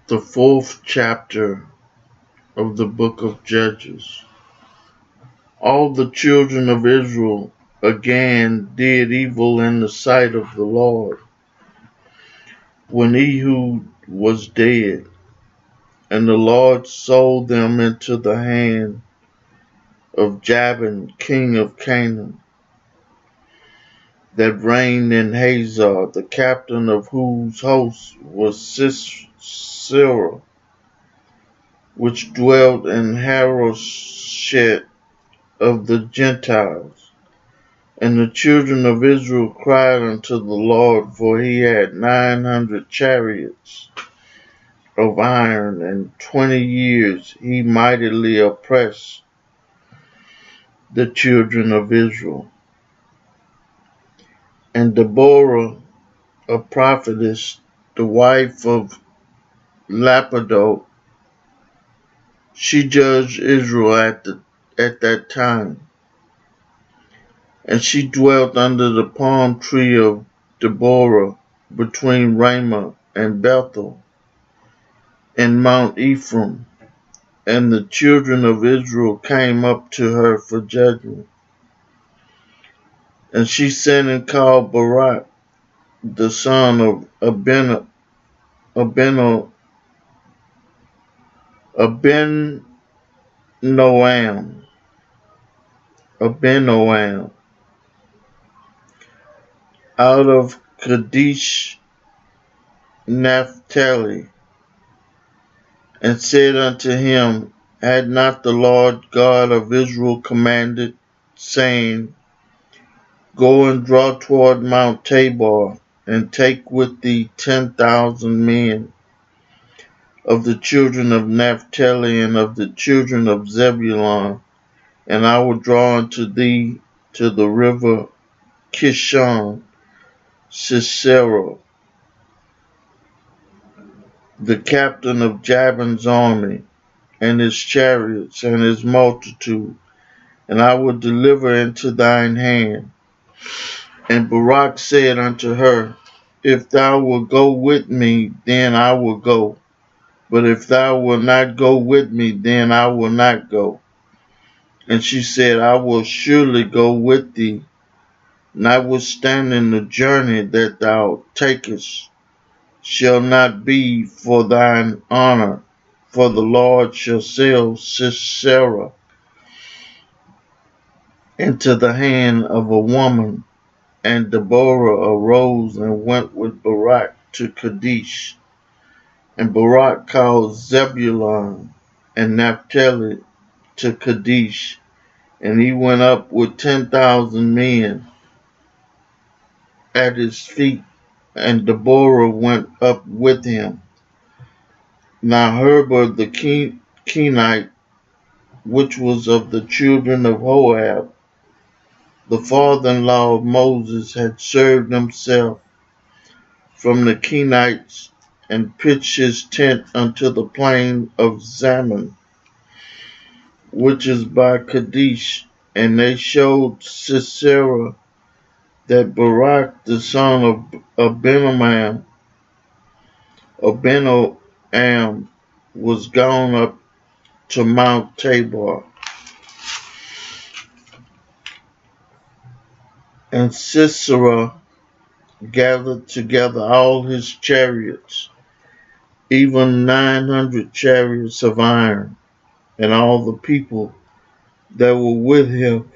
The fourth chapter of the book of Judges. All the children of Israel again did evil in the sight of the Lord when Ehud was dead, and the Lord sold them into the hand of Jabin, king of Canaan, that reigned in Hazor, the captain of whose host was Sisera, which dwelt in Harosheth of the Gentiles. And the children of Israel cried unto the Lord, for he had 900 chariots of iron, and 20 years he mightily oppressed the children of Israel. And Deborah, a prophetess, the wife of Lapidoth, she judged Israel at that time. And she dwelt under the palm tree of Deborah between Ramah and Bethel in Mount Ephraim. And the children of Israel came up to her for judgment. And she sent and called Barak, the son of Abinoam, Abinoam, out of Kadesh Naphtali, and said unto him, Had not the Lord God of Israel commanded, saying, Go and draw toward Mount Tabor, and take with thee 10,000 men of the children of Naphtali and of the children of Zebulun, and I will draw unto thee to the river Kishon Sisera, the captain of Jabin's army, and his chariots, and his multitude, and I will deliver into thine hand. And Barak said unto her, If thou wilt go with me, then I will go. But if thou wilt not go with me, then I will not go. And she said, I will surely go with thee, notwithstanding the journey that thou takest shall not be for thine honor, for the Lord shall sell Sisera into the hand of a woman. And Deborah arose and went with Barak to Kadesh. And Barak called Zebulun and Naphtali to Kadesh, and he went up with 10,000 men at his feet, and Deborah went up with him. Now Heber the Kenite, which was of the children of Joab, the father-in-law of Moses, had served himself from the Kenites, and pitched his tent unto the plain of Zaman, which is by Kadesh. And they showed Sisera that Barak the son of Abinoam was gone up to Mount Tabor. And Sisera gathered together all his chariots, even 900 chariots of iron, and all the people that were with him,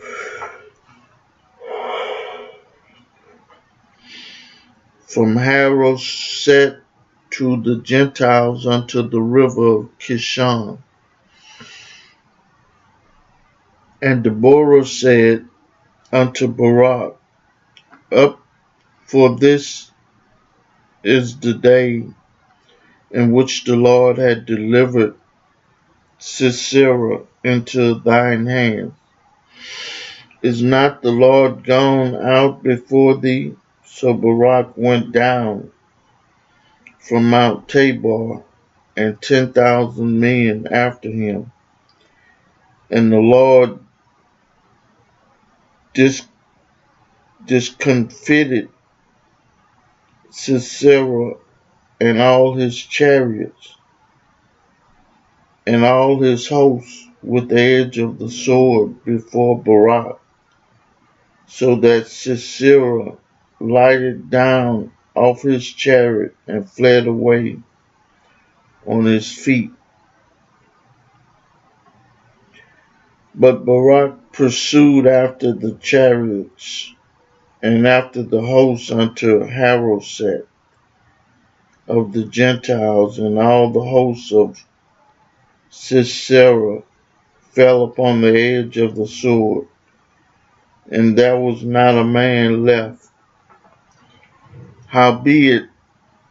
from Harosheth to the Gentiles unto the river of Kishon. And Deborah said unto Barak, Up, for this is the day in which the Lord had delivered Sisera into thine hand. Is not the Lord gone out before thee? So Barak went down from Mount Tabor, and 10,000 men after him. And the Lord discomfited Sisera and all his chariots, and all his hosts with the edge of the sword before Barak, so that Sisera lighted down off his chariot and fled away on his feet. But Barak pursued after the chariots and after the hosts unto Haroset of the Gentiles, and all the hosts of Sisera fell upon the edge of the sword, and there was not a man left. Howbeit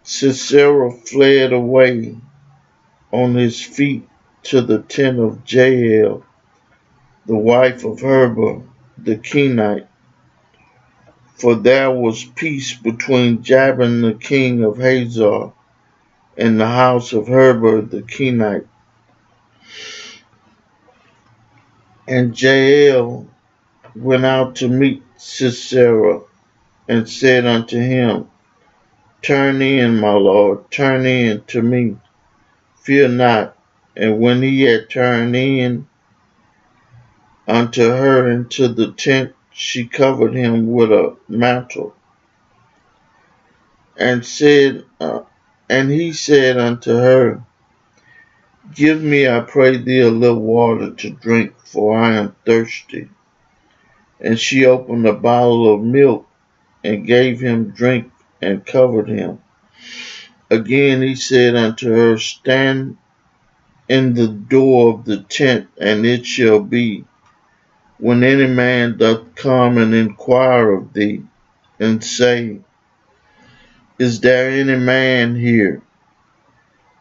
Sisera fled away on his feet to the tent of Jael, the wife of Heber the Kenite, for there was peace between Jabin the king of Hazor and the house of Heber the Kenite. And Jael went out to meet Sisera, and said unto him, Turn in, my lord, turn in to me, fear not. And when he had turned in unto her into the tent, she covered him with a mantle, and he said unto her, Give me, I pray thee, a little water to drink, for I am thirsty. And she opened a bottle of milk and gave him drink and covered him. Again he said unto her, Stand in the door of the tent, and it shall be, when any man doth come and inquire of thee, and say, Is there any man here?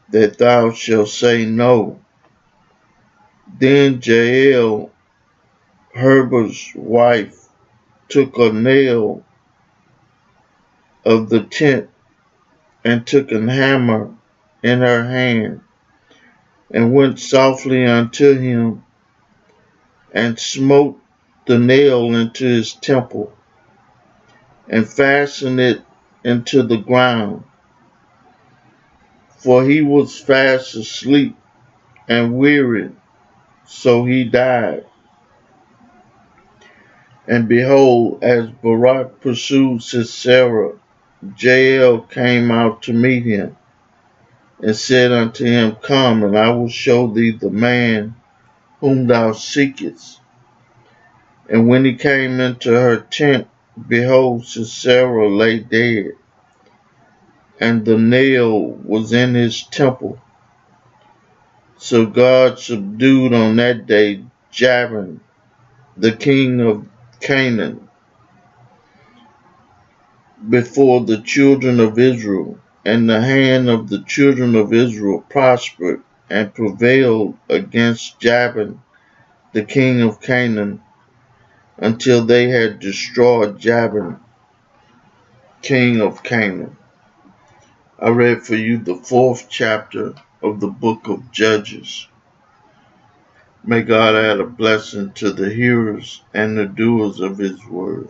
That thou shalt say, No. Then Jael, Heber's wife, took a nail of the tent, and took an hammer in her hand, and went softly unto him, and smote the nail into his temple, and fastened it into the ground. For he was fast asleep and wearied, so he died. And behold, as Barak pursued Sisera, Jael came out to meet him, and said unto him, Come, and I will show thee the man whom thou seekest. And when he came into her tent, behold, Sisera lay dead, and the nail was in his temple. So God subdued on that day Jabin, the king of Canaan, before the children of Israel, and the hand of the children of Israel prospered and prevailed against Jabin, the king of Canaan, until they had destroyed Jabin, king of Canaan. I read for you the 4th chapter of the book of Judges. May God add a blessing to the hearers and the doers of his word.